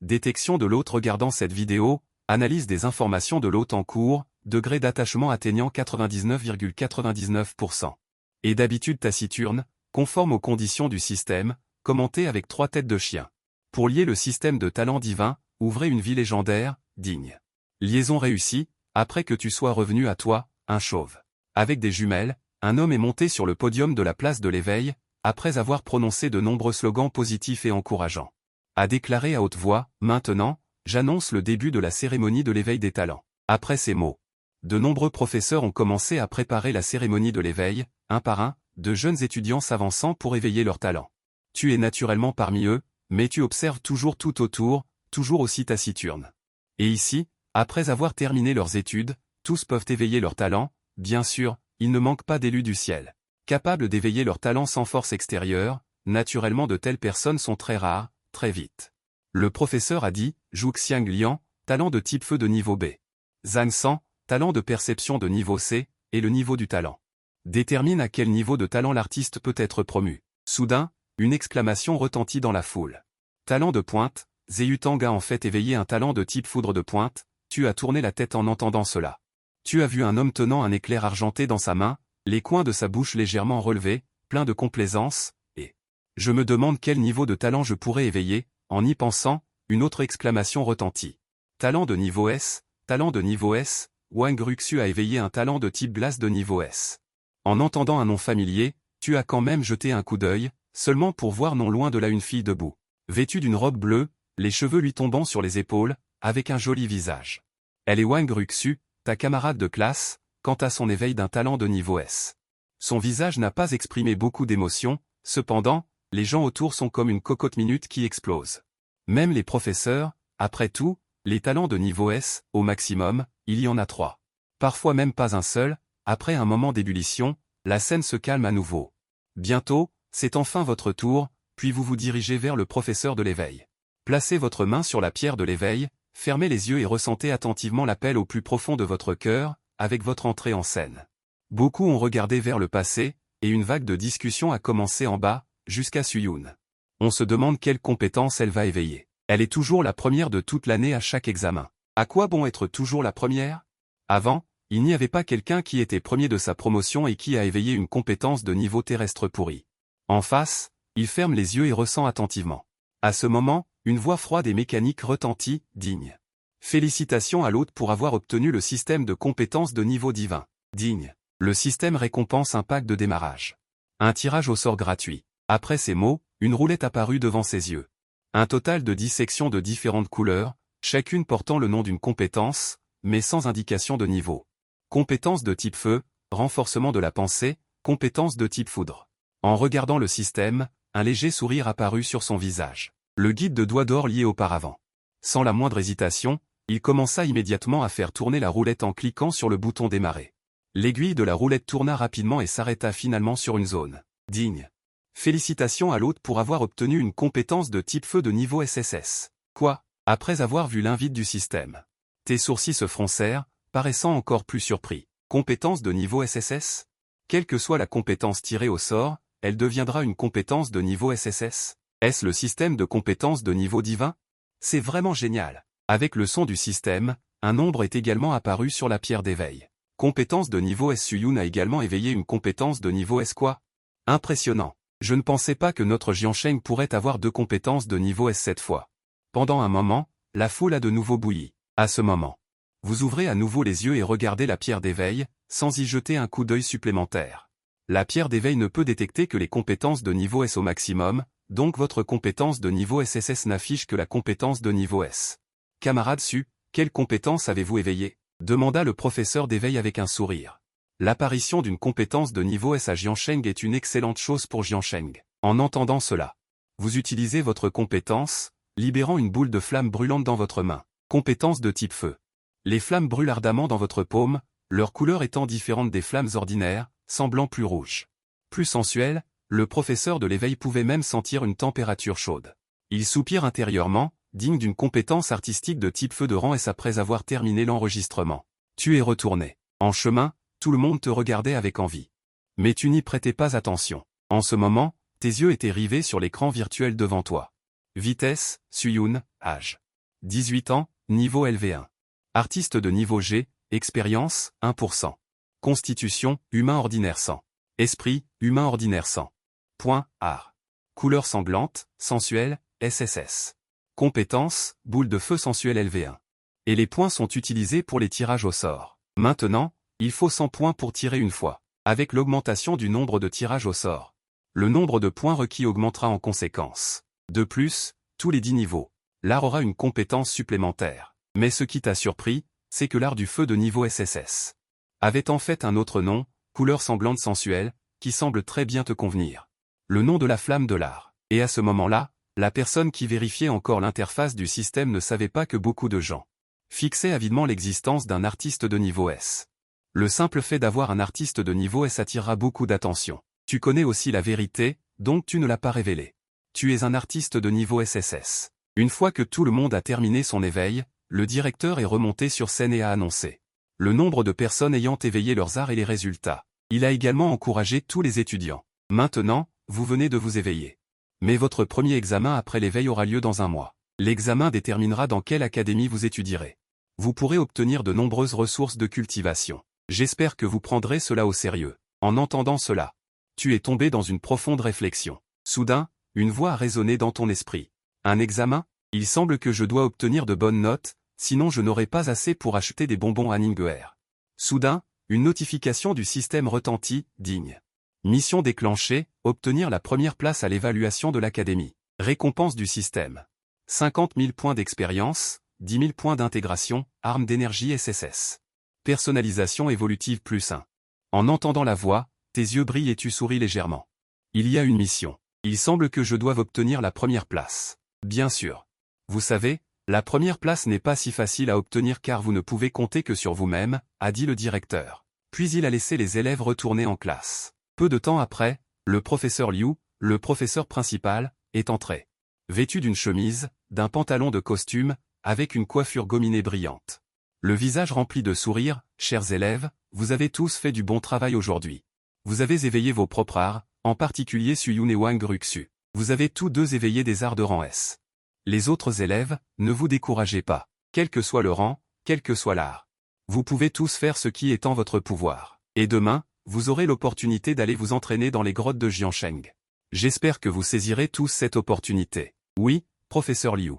Détection de l'hôte regardant cette vidéo, analyse des informations de l'hôte en cours, degré d'attachement atteignant 99,99%. Et d'habitude taciturne, conforme aux conditions du système, commenté avec 3 têtes de chien. Pour lier le système de talent divin, ouvrez une vie légendaire, digne. Liaison réussie, après que tu sois revenu à toi, un chauve. Avec des jumelles, un homme est monté sur le podium de la place de l'éveil, après avoir prononcé de nombreux slogans positifs et encourageants. A déclaré à haute voix, « Maintenant, j'annonce le début de la cérémonie de l'éveil des talents. » Après ces mots, de nombreux professeurs ont commencé à préparer la cérémonie de l'éveil, un par un, de jeunes étudiants s'avançant pour éveiller leurs talents. Tu es naturellement parmi eux, mais tu observes toujours tout autour, toujours aussi taciturne. Et ici, après avoir terminé leurs études, tous peuvent éveiller leurs talents, bien sûr, il ne manque pas d'élus du ciel. Capables d'éveiller leurs talents sans force extérieure, naturellement de telles personnes sont très rares, très vite. Le professeur a dit, Zhuxiang Liang, talent de type feu de niveau B. Zhang San, talent de perception de niveau C, et le niveau du talent. Détermine à quel niveau de talent l'artiste peut être promu. Soudain, une exclamation retentit dans la foule. Talent de pointe, Zheyu Tang a en fait éveillé un talent de type foudre de pointe, tu as tourné la tête en entendant cela. Tu as vu un homme tenant un éclair argenté dans sa main, les coins de sa bouche légèrement relevés, plein de complaisance, et « Je me demande quel niveau de talent je pourrais éveiller », en y pensant, une autre exclamation retentit. Talent de niveau S, Wang Ruxu a éveillé un talent de type glace de niveau S. En entendant un nom familier, tu as quand même jeté un coup d'œil, seulement pour voir non loin de là une fille debout. Vêtue d'une robe bleue, les cheveux lui tombant sur les épaules, avec un joli visage. Elle est Wang Ruxu, ta camarade de classe, quant à son éveil d'un talent de niveau S. Son visage n'a pas exprimé beaucoup d'émotion, cependant, les gens autour sont comme une cocotte minute qui explose. Même les professeurs, après tout, les talents de niveau S, au maximum, il y en a 3. Parfois même pas un seul, après un moment d'ébullition, la scène se calme à nouveau. Bientôt, c'est enfin votre tour, puis vous vous dirigez vers le professeur de l'éveil. Placez votre main sur la pierre de l'éveil, fermez les yeux et ressentez attentivement l'appel au plus profond de votre cœur, avec votre entrée en scène. Beaucoup ont regardé vers le passé, et une vague de discussion a commencé en bas, jusqu'à Suyun. On se demande quelle compétence elle va éveiller. Elle est toujours la première de toute l'année à chaque examen. À quoi bon être toujours la première? Avant, il n'y avait pas quelqu'un qui était premier de sa promotion et qui a éveillé une compétence de niveau terrestre pourri. En face, il ferme les yeux et ressent attentivement. À ce moment, une voix froide et mécanique retentit, digne. Félicitations à l'hôte pour avoir obtenu le système de compétences de niveau divin. Digne. Le système récompense un pack de démarrage. Un tirage au sort gratuit. Après ces mots, une roulette apparut devant ses yeux. Un total de 10 sections de différentes couleurs, chacune portant le nom d'une compétence, mais sans indication de niveau. Compétence de type feu, renforcement de la pensée, compétence de type foudre. En regardant le système, un léger sourire apparut sur son visage. Le guide de doigts d'or lié auparavant. Sans la moindre hésitation, il commença immédiatement à faire tourner la roulette en cliquant sur le bouton démarrer. L'aiguille de la roulette tourna rapidement et s'arrêta finalement sur une zone. Digne. Félicitations à l'hôte pour avoir obtenu une compétence de type feu de niveau SSS. Quoi? Après avoir vu l'invite du système. Tes sourcils se froncèrent, paraissant encore plus surpris. Compétence de niveau SSS? Quelle que soit la compétence tirée au sort, elle deviendra une compétence de niveau SSS? Est-ce le système de compétences de niveau divin? C'est vraiment génial. Avec le son du système, un nombre est également apparu sur la pierre d'éveil. Compétence de niveau S. Suyun a également éveillé une compétence de niveau S quoi? Impressionnant. Je ne pensais pas que notre Jiansheng pourrait avoir 2 compétences de niveau S cette fois. Pendant un moment, la foule a de nouveau bouilli. À ce moment, vous ouvrez à nouveau les yeux et regardez la pierre d'éveil, sans y jeter un coup d'œil supplémentaire. La pierre d'éveil ne peut détecter que les compétences de niveau S au maximum, donc votre compétence de niveau SSS n'affiche que la compétence de niveau S. Camarade Su, quelle compétence avez-vous éveillé? Demanda le professeur d'éveil avec un sourire. L'apparition d'une compétence de niveau S à Jiansheng est une excellente chose pour Jiansheng. En entendant cela, vous utilisez votre compétence, libérant une boule de flamme brûlante dans votre main. Compétence de type feu. Les flammes brûlent ardemment dans votre paume, leur couleur étant différente des flammes ordinaires, semblant plus rouges. Plus sensuelle, le professeur de l'éveil pouvait même sentir une température chaude. Il soupire intérieurement, digne d'une compétence artistique de type feu de rang S après avoir terminé l'enregistrement. Tu es retourné. En chemin, tout le monde te regardait avec envie. Mais tu n'y prêtais pas attention. En ce moment, tes yeux étaient rivés sur l'écran virtuel devant toi. Vitesse, Suyun, âge. 18 ans, niveau LV1. Artiste de niveau G, expérience, 1%. Constitution, humain ordinaire 100. Esprit, humain ordinaire 100. Point, art. Couleur sanglante, sensuelle, SSS. Compétences, boule de feu sensuelle LV1. Et les points sont utilisés pour les tirages au sort. Maintenant, il faut 100 points pour tirer une fois. Avec l'augmentation du nombre de tirages au sort, le nombre de points requis augmentera en conséquence. De plus, tous les 10 niveaux, l'art aura une compétence supplémentaire. Mais ce qui t'a surpris, c'est que l'art du feu de niveau SSS avait en fait un autre nom, couleur sanglante sensuelle, qui semble très bien te convenir. Le nom de la flamme de l'art. Et à ce moment-là, la personne qui vérifiait encore l'interface du système ne savait pas que beaucoup de gens fixaient avidement l'existence d'un artiste de niveau S. Le simple fait d'avoir un artiste de niveau S attirera beaucoup d'attention. Tu connais aussi la vérité, donc tu ne l'as pas révélée. Tu es un artiste de niveau SSS. Une fois que tout le monde a terminé son éveil, le directeur est remonté sur scène et a annoncé le nombre de personnes ayant éveillé leurs arts et les résultats. Il a également encouragé tous les étudiants. Maintenant, vous venez de vous éveiller. Mais votre premier examen après l'éveil aura lieu dans un mois. L'examen déterminera dans quelle académie vous étudierez. Vous pourrez obtenir de nombreuses ressources de cultivation. J'espère que vous prendrez cela au sérieux. En entendant cela, tu es tombé dans une profonde réflexion. Soudain, une voix a résonné dans ton esprit. Un examen? Il semble que je dois obtenir de bonnes notes, sinon je n'aurai pas assez pour acheter des bonbons à Ninguer. Soudain, une notification du système retentit, digne. Mission déclenchée, obtenir la première place à l'évaluation de l'académie. Récompense du système. 50 000 points d'expérience, 10 000 points d'intégration, arme d'énergie SSS. Personnalisation évolutive +1. En entendant la voix, tes yeux brillent et tu souris légèrement. Il y a une mission. Il semble que je doive obtenir la première place. Bien sûr. Vous savez, la première place n'est pas si facile à obtenir car vous ne pouvez compter que sur vous-même, a dit le directeur. Puis il a laissé les élèves retourner en classe. Peu de temps après, le professeur Liu, le professeur principal, est entré. Vêtu d'une chemise, d'un pantalon de costume, avec une coiffure gominée brillante. Le visage rempli de sourires, chers élèves, vous avez tous fait du bon travail aujourd'hui. Vous avez éveillé vos propres arts, en particulier Suyun et Wang Ruxu. Vous avez tous deux éveillé des arts de rang S. Les autres élèves, ne vous découragez pas. Quel que soit le rang, quel que soit l'art. Vous pouvez tous faire ce qui est en votre pouvoir. Et demain, vous aurez l'opportunité d'aller vous entraîner dans les grottes de Jiansheng. J'espère que vous saisirez tous cette opportunité. Oui, professeur Liu.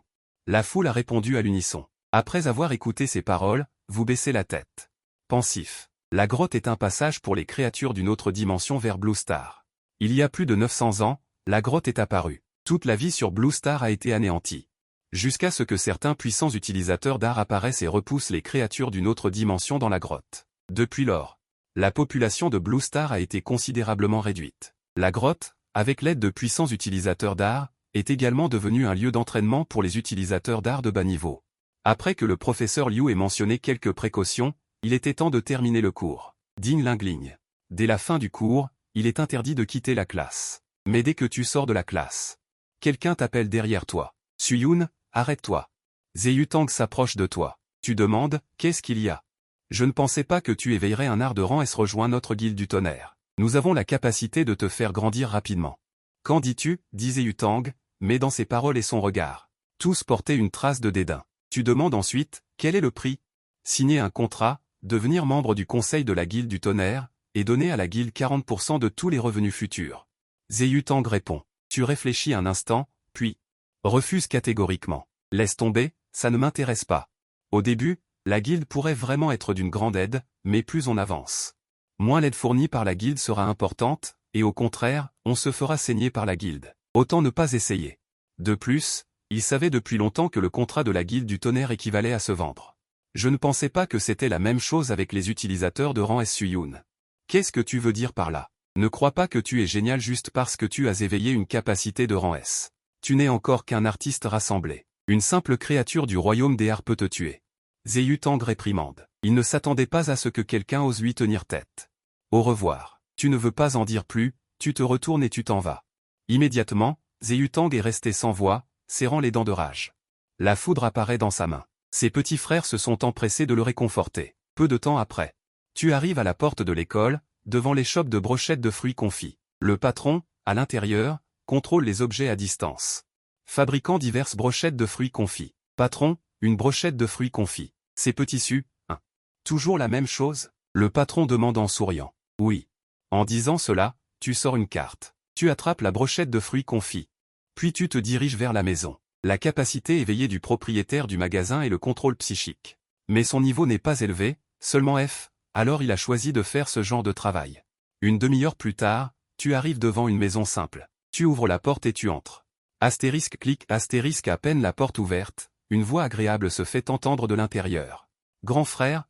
La foule a répondu à l'unisson. Après avoir écouté ces paroles, vous baissez la tête. Pensif. La grotte est un passage pour les créatures d'une autre dimension vers Blue Star. Il y a plus de 900 ans, la grotte est apparue. Toute la vie sur Blue Star a été anéantie. Jusqu'à ce que certains puissants utilisateurs d'art apparaissent et repoussent les créatures d'une autre dimension dans la grotte. Depuis lors, la population de Blue Star a été considérablement réduite. La grotte, avec l'aide de puissants utilisateurs d'art, est également devenue un lieu d'entraînement pour les utilisateurs d'art de bas niveau. Après que le professeur Liu ait mentionné quelques précautions, il était temps de terminer le cours. Ding Lingling. Dès la fin du cours, il est interdit de quitter la classe. Mais dès que tu sors de la classe, quelqu'un t'appelle derrière toi. Suyun, arrête-toi. Zeyutang s'approche de toi. Tu demandes, qu'est-ce qu'il y a? Je ne pensais pas que tu éveillerais un art de rang S. Rejoins notre guilde du tonnerre. Nous avons la capacité de te faire grandir rapidement. Qu'en dis-tu? Dit Zeyutang, mais dans ses paroles et son regard. Tous portaient une trace de dédain. Tu demandes ensuite, quel est le prix? Signer un contrat, devenir membre du conseil de la guilde du tonnerre, et donner à la guilde 40% de tous les revenus futurs. Zeyutang répond. Tu réfléchis un instant, puis refuse catégoriquement. Laisse tomber, ça ne m'intéresse pas. Au début, la guilde pourrait vraiment être d'une grande aide, mais plus on avance, moins l'aide fournie par la guilde sera importante, et au contraire, on se fera saigner par la guilde. Autant ne pas essayer. De plus, il savait depuis longtemps que le contrat de la guilde du tonnerre équivalait à se vendre. Je ne pensais pas que c'était la même chose avec les utilisateurs de rang S. Suyun. Qu'est-ce que tu veux dire par là? Ne crois pas que tu es génial juste parce que tu as éveillé une capacité de rang S. Tu n'es encore qu'un artiste rassemblé. Une simple créature du royaume des arts peut te tuer. Zeyutang réprimande. Il ne s'attendait pas à ce que quelqu'un ose lui tenir tête. Au revoir. Tu ne veux pas en dire plus, tu te retournes et tu t'en vas. Immédiatement, Zeyutang est resté sans voix, serrant les dents de rage. La foudre apparaît dans sa main. Ses petits frères se sont empressés de le réconforter. Peu de temps après, tu arrives à la porte de l'école, devant l'échoppe de brochettes de fruits confits. Le patron, à l'intérieur, contrôle les objets à distance. Fabriquant diverses brochettes de fruits confits. Patron, Une brochette de fruits confits. C'est petit su, hein. Toujours la même chose? Le patron demande en souriant. Oui. En disant cela, tu sors une carte. Tu attrapes la brochette de fruits confits. Puis tu te diriges vers la maison. La capacité éveillée du propriétaire du magasin est le contrôle psychique. Mais son niveau n'est pas élevé, seulement F, alors il a choisi de faire ce genre de travail. Une demi-heure plus tard, tu arrives devant une maison simple. Tu ouvres la porte et tu entres. Astérisque clic astérisque à peine la porte ouverte, une voix agréable se fait entendre de l'intérieur. Grand frère,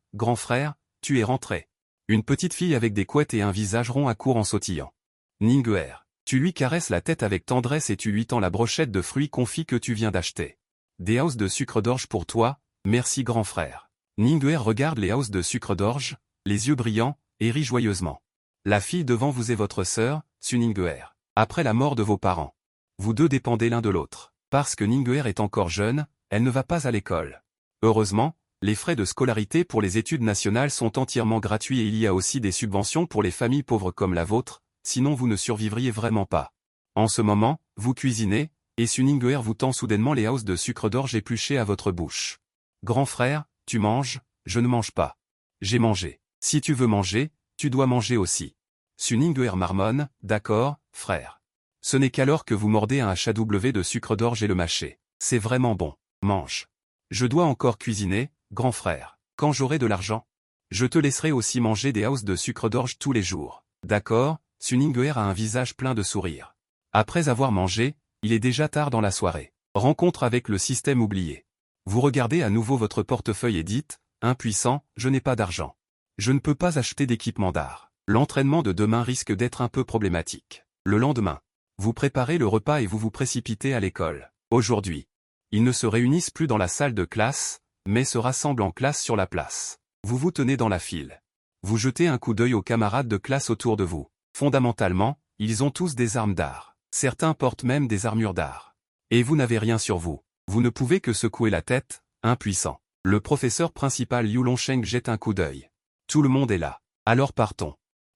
tu es rentré. Une petite fille avec des couettes et un visage rond accourt en sautillant. Ningguer. Tu lui caresses la tête avec tendresse et tu lui tends la brochette de fruits confits que tu viens d'acheter. Des housses de sucre d'orge pour toi, merci grand frère. Ningguer regarde les housses de sucre d'orge, les yeux brillants, et rit joyeusement. La fille devant vous est votre sœur, Su Ningguer. Après la mort de vos parents. Vous deux dépendez l'un de l'autre. Parce que Ningguer est encore jeune, elle ne va pas à l'école. Heureusement, les frais de scolarité pour les études nationales sont entièrement gratuits et il y a aussi des subventions pour les familles pauvres comme la vôtre, sinon vous ne survivriez vraiment pas. En ce moment, vous cuisinez, et Su Ningguer vous tend soudainement les housses de sucre d'orge épluchées à votre bouche. Grand frère, tu manges, je ne mange pas. J'ai mangé. Si tu veux manger, tu dois manger aussi. Su Ningguer marmonne, d'accord, frère. Ce n'est qu'alors que vous mordez un HAW de sucre d'orge et le mâchez. C'est vraiment bon. Mange. Je dois encore cuisiner, grand frère. Quand j'aurai de l'argent, je te laisserai aussi manger des housses de sucre d'orge tous les jours. D'accord, Su Ningguer a un visage plein de sourires. Après avoir mangé, il est déjà tard dans la soirée. Rencontre avec le système oublié. Vous regardez à nouveau votre portefeuille et dites, impuissant, je n'ai pas d'argent. Je ne peux pas acheter d'équipement d'art. L'entraînement de demain risque d'être un peu problématique. Le lendemain, vous préparez le repas et vous vous précipitez à l'école. Aujourd'hui, ils ne se réunissent plus dans la salle de classe, mais se rassemblent en classe sur la place. Vous vous tenez dans la file. Vous jetez un coup d'œil aux camarades de classe autour de vous. Fondamentalement, ils ont tous des armes d'art. Certains portent même des armures d'art. Et vous n'avez rien sur vous. Vous ne pouvez que secouer la tête, impuissant. Le professeur principal Liu Longsheng jette un coup d'œil. Tout le monde est là. Alors partons.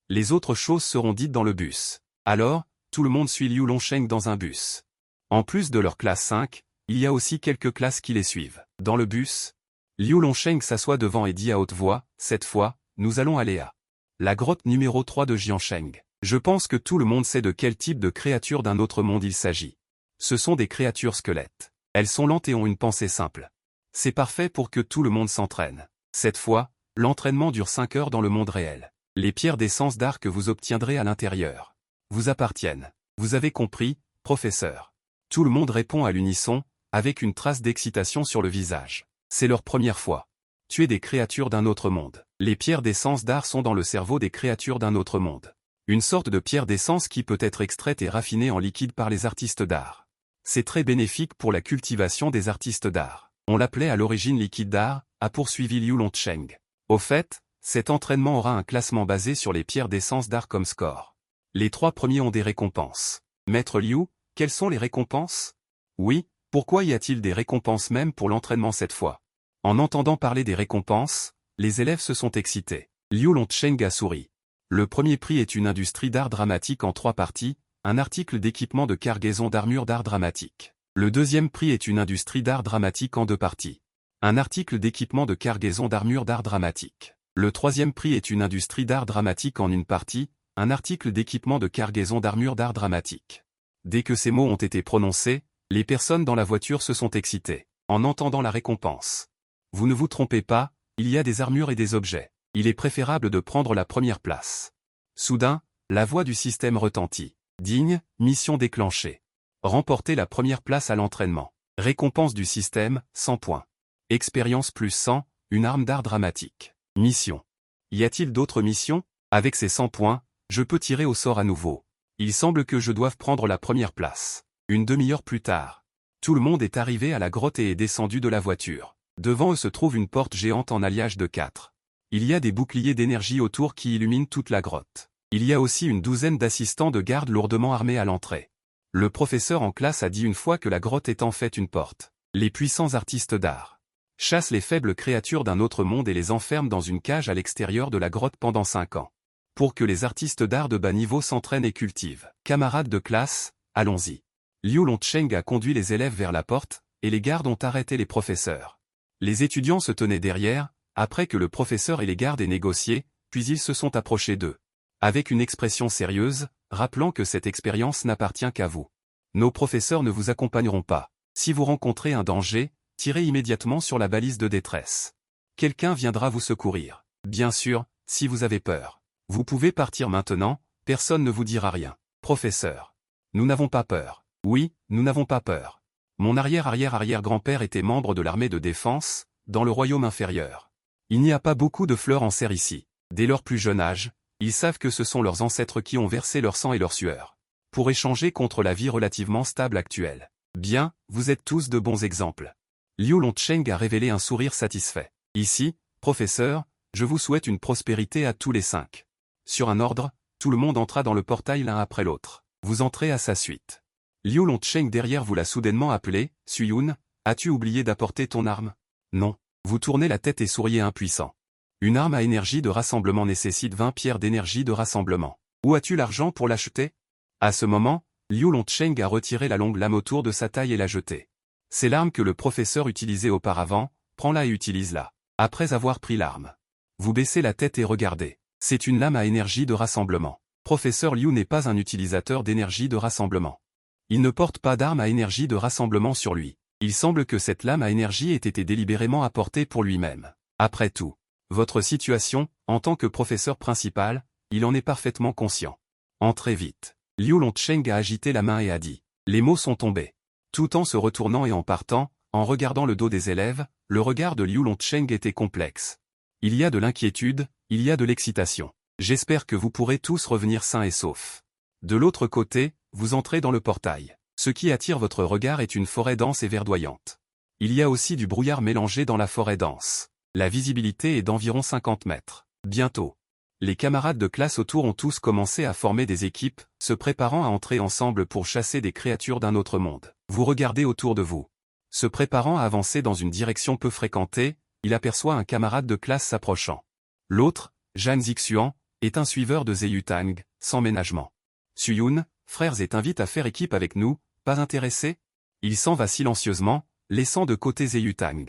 Les autres choses seront dites dans le bus. Alors, tout le monde suit Liu Longsheng dans un bus. En plus de leur classe 5, il y a aussi quelques classes qui les suivent. Dans le bus, Liu Longsheng s'assoit devant et dit à haute voix, cette fois, nous allons aller à la grotte numéro 3 de Jiansheng. Je pense que tout le monde sait de quel type de créatures d'un autre monde il s'agit. Ce sont des créatures squelettes. Elles sont lentes et ont une pensée simple. C'est parfait pour que tout le monde s'entraîne. Cette fois, l'entraînement dure 5 heures dans le monde réel. Les pierres d'essence d'art que vous obtiendrez à l'intérieur vous appartiennent. Vous avez compris, professeur. Tout le monde répond à l'unisson, avec une trace d'excitation sur le visage. C'est leur première fois. Tuer des créatures d'un autre monde. Les pierres d'essence d'art sont dans le cerveau des créatures d'un autre monde. Une sorte de pierre d'essence qui peut être extraite et raffinée en liquide par les artistes d'art. C'est très bénéfique pour la cultivation des artistes d'art. On l'appelait à l'origine liquide d'art, a poursuivi Liu Longsheng. Au fait, cet entraînement aura un classement basé sur les pierres d'essence d'art comme score. Les 3 premiers ont des récompenses. Maître Liu, quelles sont les récompenses? Oui, pourquoi y a-t-il des récompenses même pour l'entraînement cette fois? En entendant parler des récompenses, les élèves se sont excités. Liu Longsheng a souri. Le premier prix est une industrie d'art dramatique en 3 parties, un article d'équipement de cargaison d'armure d'art dramatique. Le deuxième prix est une industrie d'art dramatique en 2 parties. Un article d'équipement de cargaison d'armure d'art dramatique. Le troisième prix est une industrie d'art dramatique en 1 partie, un article d'équipement de cargaison d'armure d'art dramatique. Dès que ces mots ont été prononcés, les personnes dans la voiture se sont excitées, en entendant la récompense. Vous ne vous trompez pas, il y a des armures et des objets. Il est préférable de prendre la première place. Soudain, la voix du système retentit. Digne, mission déclenchée. Remporter la première place à l'entraînement. Récompense du système, 100 points. Expérience plus 100, une arme d'art dramatique. Mission. Y a-t-il d'autres missions? Avec ces 100 points, je peux tirer au sort à nouveau. Il semble que je doive prendre la première place. Une demi-heure plus tard. Tout le monde est arrivé à la grotte et est descendu de la voiture. Devant eux se trouve une porte géante en alliage de 4. Il y a des boucliers d'énergie autour qui illuminent toute la grotte. Il y a aussi une douzaine d'assistants de garde lourdement armés à l'entrée. Le professeur en classe a dit une fois que la grotte est en fait une porte. Les puissants artistes d'art chassent les faibles créatures d'un autre monde et les enferment dans une cage à l'extérieur de la grotte pendant 5 ans. Pour que les artistes d'art de bas niveau s'entraînent et cultivent. Camarades de classe, allons-y. Liu Longsheng a conduit les élèves vers la porte, et les gardes ont arrêté les professeurs. Les étudiants se tenaient derrière, après que le professeur et les gardes aient négocié, puis ils se sont approchés d'eux. Avec une expression sérieuse, rappelant que cette expérience n'appartient qu'à vous. Nos professeurs ne vous accompagneront pas. Si vous rencontrez un danger, tirez immédiatement sur la balise de détresse. Quelqu'un viendra vous secourir. Bien sûr, si vous avez peur. Vous pouvez partir maintenant, personne ne vous dira rien. Professeur. Nous n'avons pas peur. Oui, nous n'avons pas peur. Mon arrière-arrière-arrière-grand-père était membre de l'armée de défense, dans le royaume inférieur. Il n'y a pas beaucoup de fleurs en serre ici. Dès leur plus jeune âge, ils savent que ce sont leurs ancêtres qui ont versé leur sang et leur sueur. Pour échanger contre la vie relativement stable actuelle. Bien, vous êtes tous de bons exemples. Liu Longcheng a révélé un sourire satisfait. Ici, professeur, je vous souhaite une prospérité à tous les 5. Sur un ordre, tout le monde entra dans le portail l'un après l'autre. Vous entrez à sa suite. Liu Longcheng derrière vous l'a soudainement appelé, Suyun, as-tu oublié d'apporter ton arme? Non. Vous tournez la tête et souriez impuissant. Une arme à énergie de rassemblement nécessite 20 pierres d'énergie de rassemblement. Où as-tu l'argent pour l'acheter? À ce moment, Liu Longcheng a retiré la longue lame autour de sa taille et l'a jetée. C'est l'arme que le professeur utilisait auparavant, prends-la et utilise-la. Après avoir pris l'arme. Vous baissez la tête et regardez. C'est une lame à énergie de rassemblement. Professeur Liu n'est pas un utilisateur d'énergie de rassemblement. Il ne porte pas d'arme à énergie de rassemblement sur lui. Il semble que cette lame à énergie ait été délibérément apportée pour lui-même. Après tout, votre situation, en tant que professeur principal, il en est parfaitement conscient. Entrez vite. Liu Longcheng a agité la main et a dit. Les mots sont tombés. Tout en se retournant et en partant, en regardant le dos des élèves, le regard de Liu Longcheng était complexe. Il y a de l'inquiétude, il y a de l'excitation. J'espère que vous pourrez tous revenir sains et saufs. De l'autre côté, vous entrez dans le portail. Ce qui attire votre regard est une forêt dense et verdoyante. Il y a aussi du brouillard mélangé dans la forêt dense. La visibilité est d'environ 50 mètres. Bientôt. Les camarades de classe autour ont tous commencé à former des équipes, se préparant à entrer ensemble pour chasser des créatures d'un autre monde. Vous regardez autour de vous. Se préparant à avancer dans une direction peu fréquentée, il aperçoit un camarade de classe s'approchant. L'autre, Zhan Zixuan, est un suiveur de Zeyutang, sans ménagement. Suyun, frères et t'invite à faire équipe avec nous, pas intéressé? Il s'en va silencieusement, laissant de côté Zeyutang.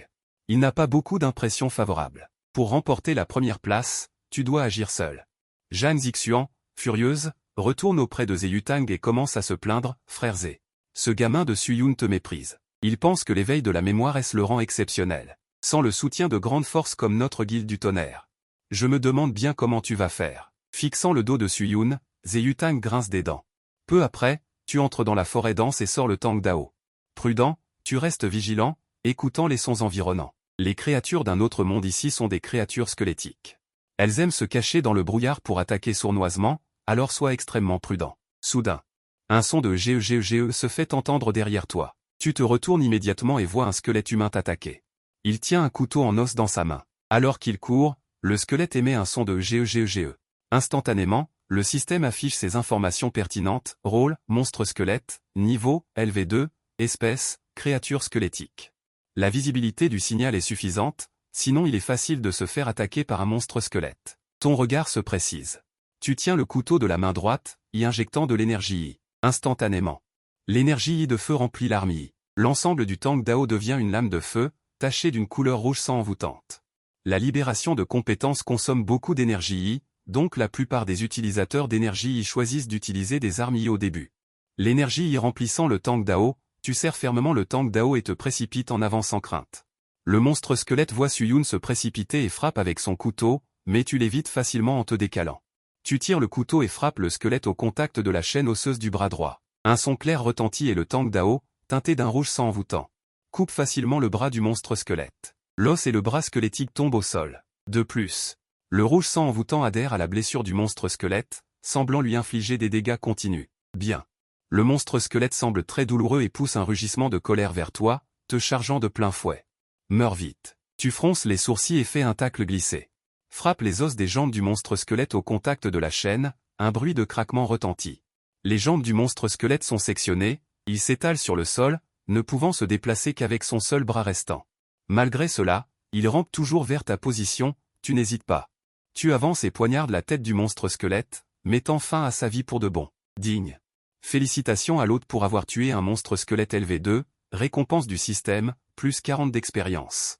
Il n'a pas beaucoup d'impressions favorables. Pour remporter la première place, tu dois agir seul. Zhan Zixuan, furieuse, retourne auprès de Zeyutang et commence à se plaindre, frère Zé. Ce gamin de Suyun te méprise. Il pense que l'éveil de la mémoire est le rang exceptionnel. Sans le soutien de grandes forces comme notre guilde du tonnerre. Je me demande bien comment tu vas faire. Fixant le dos de Suyun, Zeyutang grince des dents. Peu après, tu entres dans la forêt dense et sors le Tang Dao. Prudent, tu restes vigilant, écoutant les sons environnants. Les créatures d'un autre monde ici sont des créatures squelettiques. Elles aiment se cacher dans le brouillard pour attaquer sournoisement, alors sois extrêmement prudent. Soudain, un son de GEGEGE se fait entendre derrière toi. Tu te retournes immédiatement et vois un squelette humain t'attaquer. Il tient un couteau en os dans sa main. Alors qu'il court, le squelette émet un son de GEGEGE. Instantanément, le système affiche ses informations pertinentes, rôle, monstre squelette, niveau, LV2, espèce, créature squelettique. La visibilité du signal est suffisante, sinon il est facile de se faire attaquer par un monstre squelette. Ton regard se précise. Tu tiens le couteau de la main droite, y injectant de l'énergie I. Instantanément. L'énergie I de feu remplit l'arme I. L'ensemble du Tang Dao devient une lame de feu, tachée d'une couleur rouge sang envoûtante. La libération de compétences consomme beaucoup d'énergie I, donc la plupart des utilisateurs d'énergie I choisissent d'utiliser des armes I au début. L'énergie I remplissant le Tang Dao, tu serres fermement le Tang Dao et te précipites en avant sans crainte. Le monstre squelette voit Suyun se précipiter et frappe avec son couteau, mais tu l'évites facilement en te décalant. Tu tires le couteau et frappes le squelette au contact de la chaîne osseuse du bras droit. Un son clair retentit et le Tang Dao, teinté d'un rouge sang envoûtant, coupe facilement le bras du monstre squelette. L'os et le bras squelettique tombent au sol. De plus, le rouge sang envoûtant adhère à la blessure du monstre squelette, semblant lui infliger des dégâts continus. Bien. Le monstre squelette semble très douloureux et pousse un rugissement de colère vers toi, te chargeant de plein fouet. Meurs vite. Tu fronces les sourcils et fais un tacle glissé. Frappe les os des jambes du monstre squelette au contact de la chaîne, un bruit de craquement retentit. Les jambes du monstre squelette sont sectionnées, il s'étale sur le sol, ne pouvant se déplacer qu'avec son seul bras restant. Malgré cela, il rampe toujours vers ta position, tu n'hésites pas. Tu avances et poignardes la tête du monstre squelette, mettant fin à sa vie pour de bon. Digne. Félicitations à l'hôte pour avoir tué un monstre squelette LV2, récompense du système, plus 40 d'expérience.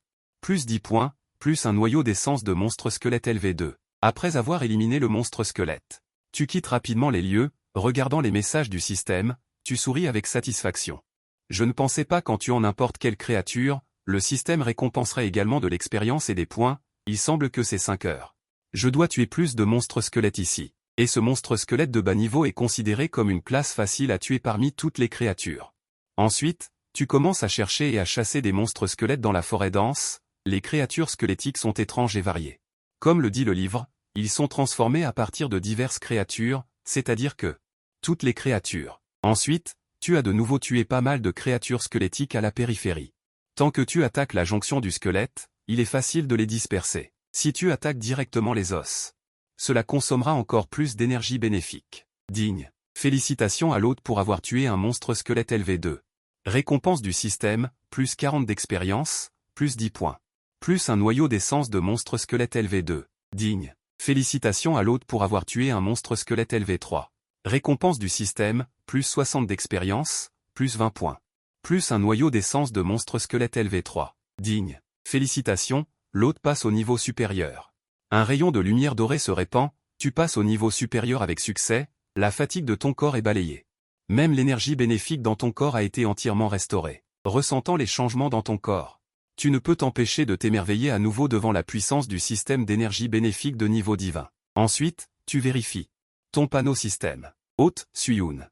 Plus 10 points, plus un noyau d'essence de monstre squelette LV2. Après avoir éliminé le monstre squelette, tu quittes rapidement les lieux, regardant les messages du système, tu souris avec satisfaction. Je ne pensais pas qu'en tuant n'importe quelle créature, le système récompenserait également de l'expérience et des points, il semble que c'est 5 heures. Je dois tuer plus de monstres squelettes ici. Et ce monstre squelette de bas niveau est considéré comme une classe facile à tuer parmi toutes les créatures. Ensuite, tu commences à chercher et à chasser des monstres squelettes dans la forêt dense, les créatures squelettiques sont étranges et variées. Comme le dit le livre, ils sont transformés à partir de diverses créatures, c'est-à-dire que toutes les créatures. Ensuite, tu as de nouveau tué pas mal de créatures squelettiques à la périphérie. Tant que tu attaques la jonction du squelette, il est facile de les disperser. Si tu attaques directement les os, cela consommera encore plus d'énergie bénéfique. Digne. Félicitations à l'hôte pour avoir tué un monstre squelette LV2. Récompense du système, plus 40 d'expérience, plus 10 points. Plus un noyau d'essence de monstre squelette LV2. Digne. Félicitations à l'hôte pour avoir tué un monstre squelette LV3. Récompense du système, plus 60 d'expérience, plus 20 points. Plus un noyau d'essence de monstre squelette LV3. Digne. Félicitations, l'hôte passe au niveau supérieur. Un rayon de lumière dorée se répand, tu passes au niveau supérieur avec succès, la fatigue de ton corps est balayée. Même l'énergie bénéfique dans ton corps a été entièrement restaurée. Ressentant les changements dans ton corps, tu ne peux t'empêcher de t'émerveiller à nouveau devant la puissance du système d'énergie bénéfique de niveau divin. Ensuite, tu vérifies ton panneau système. Hôte, Suyun.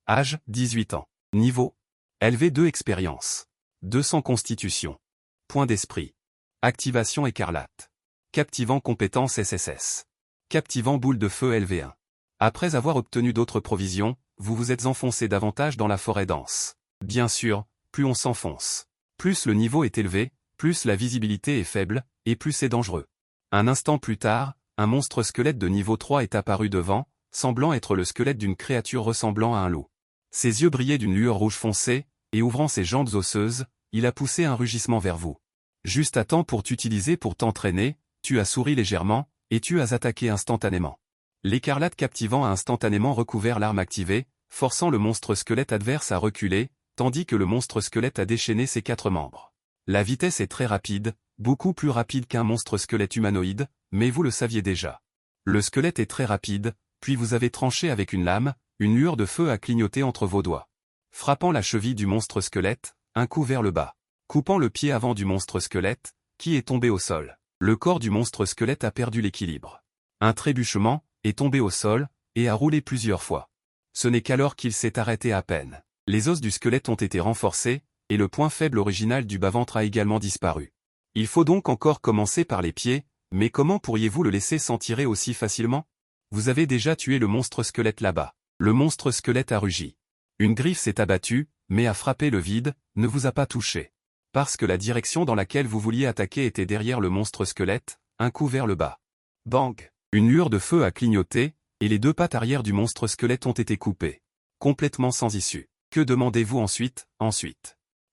Âge, 18 ans. Niveau LV2 expérience. 200 constitution. Point d'esprit. Activation écarlate. Captivant compétence SSS. Captivant boule de feu LV1. Après avoir obtenu d'autres provisions, vous vous êtes enfoncé davantage dans la forêt dense. Bien sûr, plus on s'enfonce, plus le niveau est élevé, plus la visibilité est faible, et plus c'est dangereux. Un instant plus tard, un monstre squelette de niveau 3 est apparu devant, semblant être le squelette d'une créature ressemblant à un loup. Ses yeux brillaient d'une lueur rouge foncée, et ouvrant ses jambes osseuses, il a poussé un rugissement vers vous. Juste à temps pour t'utiliser pour t'entraîner, tu as souri légèrement, et tu as attaqué instantanément. L'écarlate captivant a instantanément recouvert l'arme activée, forçant le monstre squelette adverse à reculer, tandis que le monstre squelette a déchaîné ses 4 membres. La vitesse est très rapide, beaucoup plus rapide qu'un monstre squelette humanoïde, mais vous le saviez déjà. Le squelette est très rapide, puis vous avez tranché avec une lame, une lueur de feu a clignoté entre vos doigts. Frappant la cheville du monstre squelette, un coup vers le bas. Coupant le pied avant du monstre squelette, qui est tombé au sol. Le corps du monstre squelette a perdu l'équilibre. Un trébuchement, est tombé au sol, et a roulé plusieurs fois. Ce n'est qu'alors qu'il s'est arrêté à peine. Les os du squelette ont été renforcés, et le point faible original du bas-ventre a également disparu. Il faut donc encore commencer par les pieds, mais comment pourriez-vous le laisser s'en tirer aussi facilement? Vous avez déjà tué le monstre squelette là-bas. Le monstre squelette a rugi. Une griffe s'est abattue, mais a frappé le vide, ne vous a pas touché. Parce que la direction dans laquelle vous vouliez attaquer était derrière le monstre squelette, un coup vers le bas. Bang! Une lueur de feu a clignoté, et les 2 pattes arrière du monstre squelette ont été coupées. Complètement sans issue. Que demandez-vous ensuite?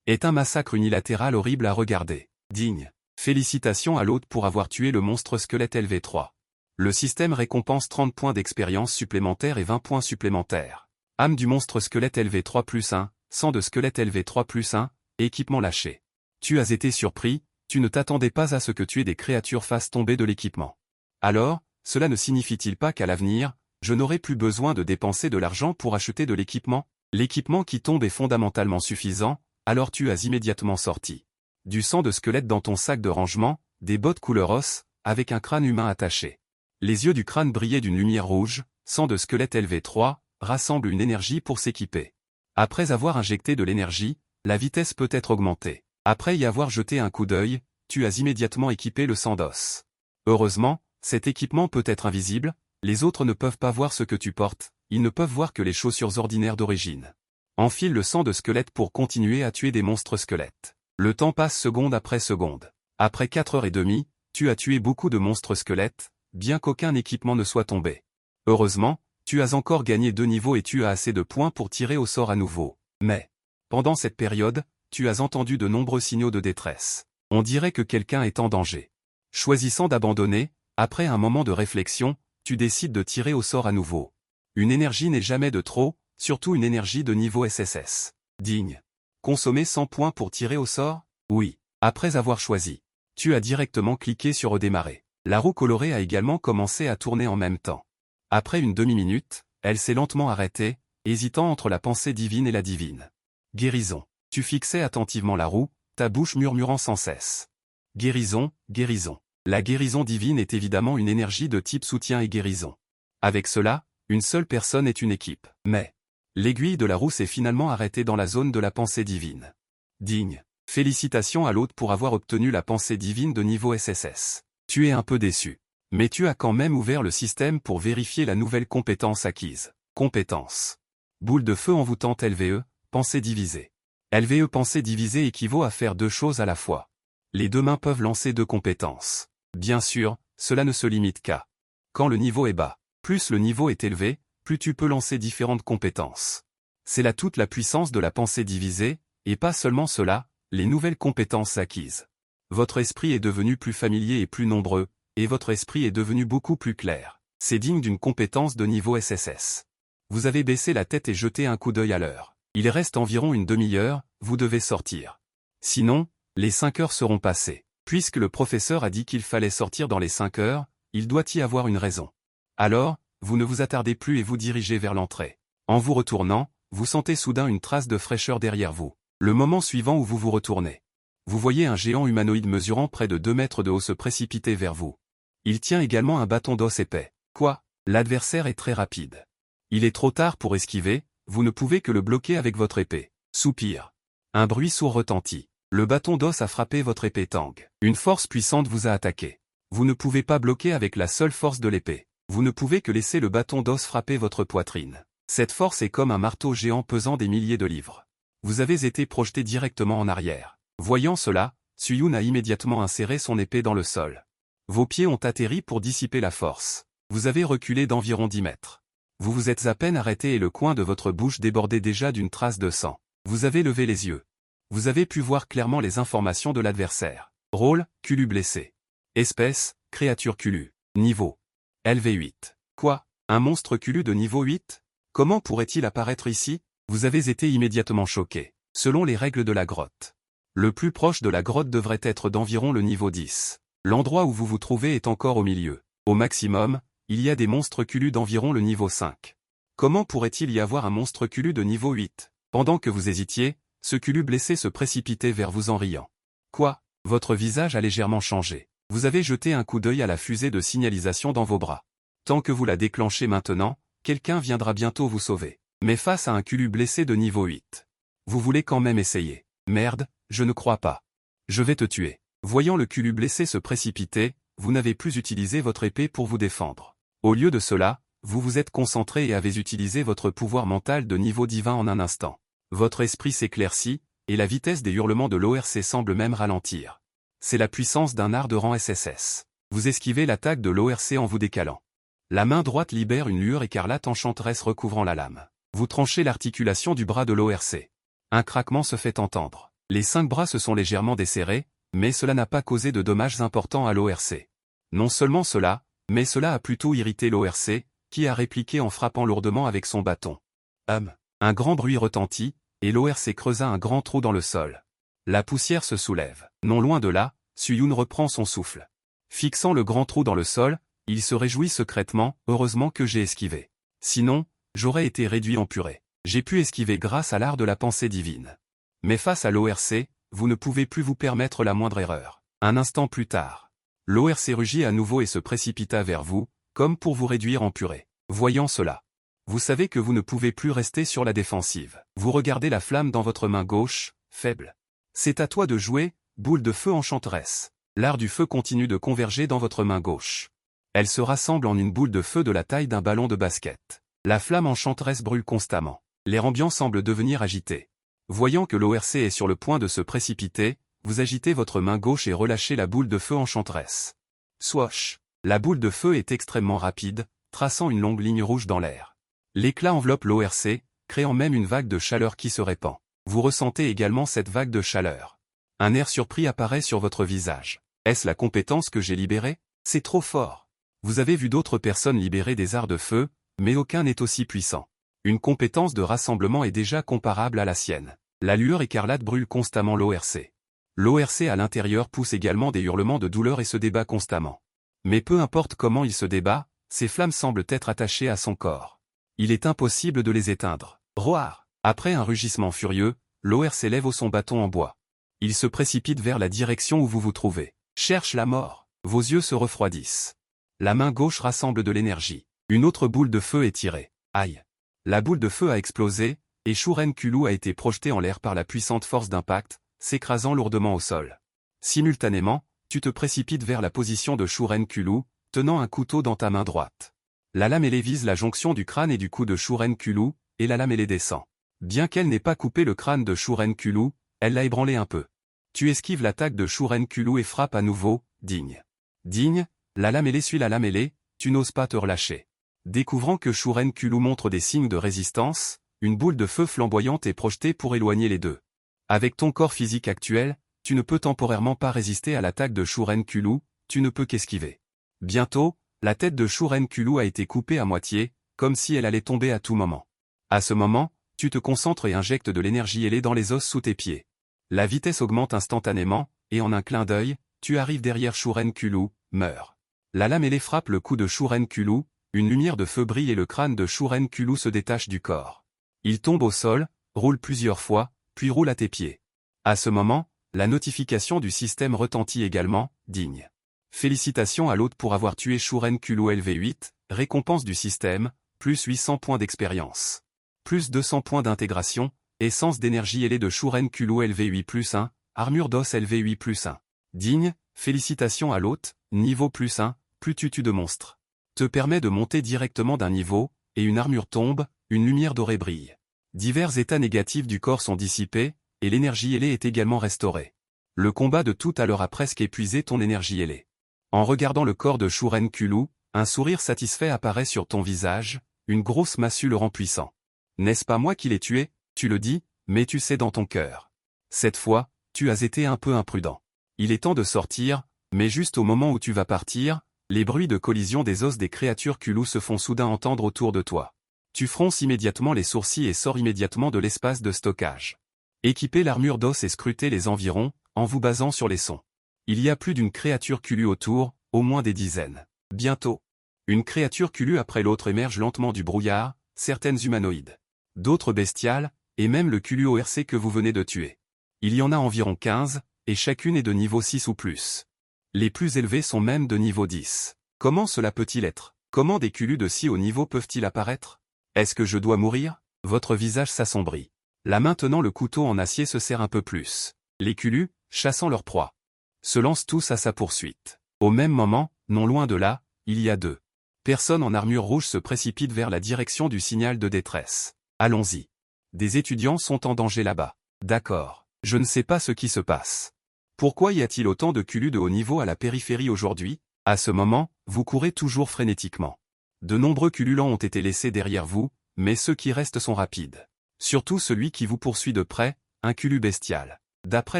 Est un massacre unilatéral horrible à regarder. Digne. Félicitations à l'hôte pour avoir tué le monstre squelette LV3. Le système récompense 30 points d'expérience supplémentaires et 20 points supplémentaires. Âme du monstre squelette LV3 plus 1, sang de squelette LV3 plus 1, équipement lâché. Tu as été surpris, tu ne t'attendais pas à ce que tuer des créatures fasse tomber de l'équipement. Alors, cela ne signifie-t-il pas qu'à l'avenir, je n'aurai plus besoin de dépenser de l'argent pour acheter de l'équipement? L'équipement qui tombe est fondamentalement suffisant, alors tu as immédiatement sorti du sang de squelette dans ton sac de rangement, des bottes couleur os, avec un crâne humain attaché. Les yeux du crâne brillaient d'une lumière rouge, sang de squelette LV3, rassemble une énergie pour s'équiper. Après avoir injecté de l'énergie, la vitesse peut être augmentée. Après y avoir jeté un coup d'œil, tu as immédiatement équipé le sang d'os. Heureusement, cet équipement peut être invisible, les autres ne peuvent pas voir ce que tu portes, ils ne peuvent voir que les chaussures ordinaires d'origine. Enfile le sang de squelette pour continuer à tuer des monstres squelettes. Le temps passe seconde après seconde. Après 4h30, tu as tué beaucoup de monstres squelettes, bien qu'aucun équipement ne soit tombé. Heureusement, tu as encore gagné 2 niveaux et tu as assez de points pour tirer au sort à nouveau. Mais, pendant cette période, tu as entendu de nombreux signaux de détresse. On dirait que quelqu'un est en danger. Choisissant d'abandonner, après un moment de réflexion, tu décides de tirer au sort à nouveau. Une énergie n'est jamais de trop, surtout une énergie de niveau SSS. Digne. Consommer 100 points pour tirer au sort? Oui. Après avoir choisi Tu as directement cliqué sur redémarrer. La roue colorée a également commencé à tourner en même temps. Après une demi-minute, elle s'est lentement arrêtée, hésitant entre la pensée divine et la divine. Guérison. Tu fixais attentivement la roue, ta bouche murmurant sans cesse. Guérison, guérison. La guérison divine est évidemment une énergie de type soutien et guérison. Avec cela, une seule personne est une équipe. Mais l'aiguille de la roue s'est finalement arrêtée dans la zone de la pensée divine. Digne. Félicitations à l'hôte pour avoir obtenu la pensée divine de niveau SSS. Tu es un peu déçu. Mais tu as quand même ouvert le système pour vérifier la nouvelle compétence acquise. Compétence. Boule de feu envoûtante LVE, pensée divisée. LVE pensée divisée équivaut à faire deux choses à la fois. Les deux mains peuvent lancer deux compétences. Bien sûr, cela ne se limite qu'à quand le niveau est bas. Plus le niveau est élevé, plus tu peux lancer différentes compétences. C'est là toute la puissance de la pensée divisée, et pas seulement cela, les nouvelles compétences acquises. Votre esprit est devenu plus familier et plus nombreux, et votre esprit est devenu beaucoup plus clair. C'est digne d'une compétence de niveau SSS. Vous avez baissé la tête et jeté un coup d'œil à l'heure. Il reste environ une demi-heure, vous devez sortir. Sinon, les 5 heures seront passées. Puisque le professeur a dit qu'il fallait sortir dans les 5 heures, il doit y avoir une raison. Alors, vous ne vous attardez plus et vous dirigez vers l'entrée. En vous retournant, vous sentez soudain une trace de fraîcheur derrière vous. Le moment suivant où vous vous retournez. Vous voyez un géant humanoïde mesurant près de 2 mètres de haut se précipiter vers vous. Il tient également un bâton d'os épais. Quoi? L'adversaire est très rapide. Il est trop tard pour esquiver, vous ne pouvez que le bloquer avec votre épée. Soupir. Un bruit sourd retentit. Le bâton d'os a frappé votre épée Tang. Une force puissante vous a attaqué. Vous ne pouvez pas bloquer avec la seule force de l'épée. Vous ne pouvez que laisser le bâton d'os frapper votre poitrine. Cette force est comme un marteau géant pesant des milliers de livres. Vous avez été projeté directement en arrière. Voyant cela, Suyun a immédiatement inséré son épée dans le sol. Vos pieds ont atterri pour dissiper la force. Vous avez reculé d'environ 10 mètres. Vous vous êtes à peine arrêté et le coin de votre bouche débordait déjà d'une trace de sang. Vous avez levé les yeux. Vous avez pu voir clairement les informations de l'adversaire. Rôle, Culu blessé. Espèce, créature Culu. Niveau. LV8. Quoi? Un monstre Culu de niveau 8? Comment pourrait-il apparaître ici? Vous avez été immédiatement choqué. Selon les règles de la grotte. Le plus proche de la grotte devrait être d'environ le niveau 10. L'endroit où vous vous trouvez est encore au milieu. Au maximum, il y a des monstres Culu d'environ le niveau 5. Comment pourrait-il y avoir un monstre Culu de niveau 8? Pendant que vous hésitiez, ce Culu blessé se précipitait vers vous en riant. Quoi? Votre visage a légèrement changé. Vous avez jeté un coup d'œil à la fusée de signalisation dans vos bras. Tant que vous la déclenchez maintenant, quelqu'un viendra bientôt vous sauver. Mais face à un Culu blessé de niveau 8. Vous voulez quand même essayer. Merde, je ne crois pas. Je vais te tuer. Voyant le Culu blessé se précipiter, vous n'avez plus utilisé votre épée pour vous défendre. Au lieu de cela, vous vous êtes concentré et avez utilisé votre pouvoir mental de niveau divin en un instant. Votre esprit s'éclaircit, et la vitesse des hurlements de l'ORC semble même ralentir. C'est la puissance d'un art de rang SSS. Vous esquivez l'attaque de l'ORC en vous décalant. La main droite libère une lueur écarlate enchanteresse recouvrant la lame. Vous tranchez l'articulation du bras de l'ORC. Un craquement se fait entendre. Les 5 bras se sont légèrement desserrés, mais cela n'a pas causé de dommages importants à l'ORC. Non seulement cela, mais cela a plutôt irrité l'ORC, qui a répliqué en frappant lourdement avec son bâton. Un grand bruit retentit, et l'ORC creusa un grand trou dans le sol. La poussière se soulève. Non loin de là, Suyun reprend son souffle. Fixant le grand trou dans le sol, il se réjouit secrètement, heureusement que j'ai esquivé. Sinon, j'aurais été réduit en purée. J'ai pu esquiver grâce à l'art de la pensée divine. Mais face à l'ORC, vous ne pouvez plus vous permettre la moindre erreur. Un instant plus tard. L'ORC rugit à nouveau et se précipita vers vous, comme pour vous réduire en purée. Voyant cela. Vous savez que vous ne pouvez plus rester sur la défensive. Vous regardez la flamme dans votre main gauche, faible. C'est à toi de jouer, boule de feu enchanteresse. L'art du feu continue de converger dans votre main gauche. Elle se rassemble en une boule de feu de la taille d'un ballon de basket. La flamme enchanteresse brûle constamment. L'air ambiant semble devenir agité. Voyant que l'ORC est sur le point de se précipiter, vous agitez votre main gauche et relâchez la boule de feu enchanteresse. Swash! La boule de feu est extrêmement rapide, traçant une longue ligne rouge dans l'air. L'éclat enveloppe l'ORC, créant même une vague de chaleur qui se répand. Vous ressentez également cette vague de chaleur. Un air surpris apparaît sur votre visage. Est-ce la compétence que j'ai libérée? C'est trop fort. Vous avez vu d'autres personnes libérer des arts de feu, mais aucun n'est aussi puissant. Une compétence de rassemblement est déjà comparable à la sienne. La lueur écarlate brûle constamment l'ORC. L'ORC à l'intérieur pousse également des hurlements de douleur et se débat constamment. Mais peu importe comment il se débat, ces flammes semblent être attachées à son corps. Il est impossible de les éteindre. Roar! Après un rugissement furieux, l'ORC lève son bâton en bois. Il se précipite vers la direction où vous vous trouvez. Cherche la mort. Vos yeux se refroidissent. La main gauche rassemble de l'énergie. Une autre boule de feu est tirée. Aïe! La boule de feu a explosé, et Shurenkulu a été projeté en l'air par la puissante force d'impact, s'écrasant lourdement au sol. Simultanément, tu te précipites vers la position de Shurenkulu, tenant un couteau dans ta main droite. La lame ailée vise la jonction du crâne et du cou de Shurenkulu, et la lame ailée descend. Bien qu'elle n'ait pas coupé le crâne de Shurenkulu, elle l'a ébranlé un peu. Tu esquives l'attaque de Shurenkulu et frappes à nouveau, digne. Digne, la lame ailée suit la lame ailée, tu n'oses pas te relâcher. Découvrant que Shurenkulu montre des signes de résistance, une boule de feu flamboyante est projetée pour éloigner les deux. Avec ton corps physique actuel, tu ne peux temporairement pas résister à l'attaque de Shurenkulu, tu ne peux qu'esquiver. Bientôt, la tête de Shurenkulu a été coupée à moitié, comme si elle allait tomber à tout moment. À ce moment, tu te concentres et injectes de l'énergie ailée dans les os sous tes pieds. La vitesse augmente instantanément, et en un clin d'œil, tu arrives derrière Shurenkulu, meurt. La lame ailée frappe le cou de Shurenkulu, une lumière de feu brille et le crâne de Shurenkulu se détache du corps. Il tombe au sol, roule plusieurs fois, puis roule à tes pieds. À ce moment, la notification du système retentit également, digne. Félicitations à l'hôte pour avoir tué Shurenkulu LV8, récompense du système, plus 800 points d'expérience. Plus 200 points d'intégration, essence d'énergie ailée de Shurenkulu LV8 plus 1, armure d'os LV8 plus 1. Digne, félicitations à l'hôte, niveau plus 1, plus tu tues de monstres. Te permet de monter directement d'un niveau, et une armure tombe, une lumière dorée brille. Divers états négatifs du corps sont dissipés, et l'énergie ailée est également restaurée. Le combat de tout à l'heure a presque épuisé ton énergie ailée. En regardant le corps de Shurenkulu, un sourire satisfait apparaît sur ton visage, une grosse massue le rend puissant. N'est-ce pas moi qui l'ai tué, tu le dis, mais tu sais dans ton cœur. Cette fois, tu as été un peu imprudent. Il est temps de sortir, mais juste au moment où tu vas partir, les bruits de collision des os des créatures Kulu se font soudain entendre autour de toi. Tu fronces immédiatement les sourcils et sors immédiatement de l'espace de stockage. Équipez l'armure d'os et scrutez les environs, en vous basant sur les sons. Il y a plus d'une créature Kulu autour, au moins des dizaines. Bientôt. Une créature Kulu après l'autre émerge lentement du brouillard, certaines humanoïdes. D'autres bestiales, et même le Kulu ORC que vous venez de tuer. Il y en a environ 15, et chacune est de niveau 6 ou plus. Les plus élevés sont même de niveau 10. Comment cela peut-il être? Comment des Kulu de si haut niveau peuvent-ils apparaître? Est-ce que je dois mourir? Votre visage s'assombrit. La main tenant le couteau en acier se serre un peu plus. Les Kulu, chassant leur proie, se lancent tous à sa poursuite. Au même moment, non loin de là, il y a deux personnes en armure rouge se précipitent vers la direction du signal de détresse. Allons-y. Des étudiants sont en danger là-bas. D'accord. Je ne sais pas ce qui se passe. Pourquoi y a-t-il autant de Kulu de haut niveau à la périphérie aujourd'hui? À ce moment, vous courez toujours frénétiquement. De nombreux Kulu lents ont été laissés derrière vous, mais ceux qui restent sont rapides. Surtout celui qui vous poursuit de près, un Kulu bestial. D'après